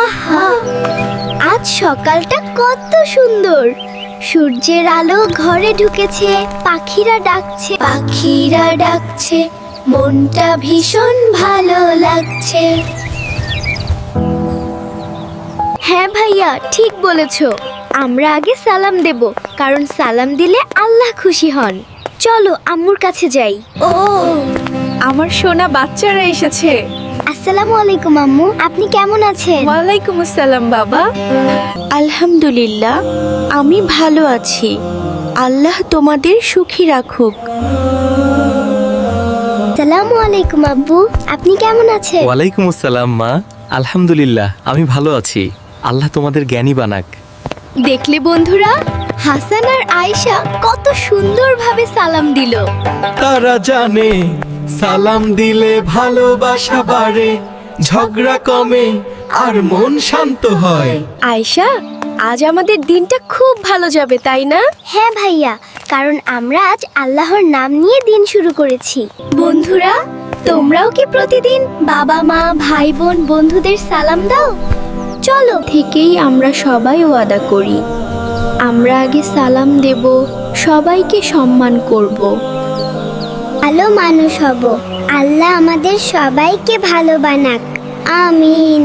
আহা, আজ সকালটা কত সুন্দর। সূর্যের আলো ঘরে ঢুকেছে, পাখিরা ডাকছে, মনটা ভীষণ ভালো লাগছে। হ্যাঁ ভাইয়া, ঠিক বলেছো। আমরা আগে সালাম দেব, কারণ সালাম দিলে আল্লাহ খুশি হন। চলো আম্মুর কাছে যাই। ও, আমার সোনা বাচ্চারা এসেছে। আসসালামু আলাইকুম আম্মু, আপনি কেমন আছেন? ওয়ালাইকুম আসসালাম বাবা। আলহামদুলিল্লাহ, আমি ভালো আছি। আল্লাহ তোমাদের সুখী রাখুক। আসসালামু আলাইকুম আব্বু, আপনি কেমন আছেন? ওয়ালাইকুম আসসালাম মা। আলহামদুলিল্লাহ, আমি ভালো আছি। আল্লাহ তোমাদের জ্ঞানী বানাক। দেখলে বন্ধুরা, হাসান আর আয়েশা কত সুন্দরভাবে সালাম দিল। তারা জানে সালাম দিলে ভালোবাসা বাড়ে, ঝগড়া কমে আর মন শান্ত হয়। আয়শা, আজ আমাদের দিনটা খুব ভালো যাবে, তাই না? হ্যাঁ ভাইয়া, কারণ আমরা আজ আল্লাহর নাম নিয়ে দিন শুরু করেছি। বন্ধুরা, তোমরাও কি প্রতিদিন বাবা মা ভাই বোন বন্ধুদের সালাম দাও? চলো থেকেই আমরা সবাই ওয়াদা করি, আমরা আগে সালাম দেব, সবাইকে সম্মান করব। ভালো মানুষ হব। আল্লাহ আমাদের সবাইকে ভালো বানাক। আমিন।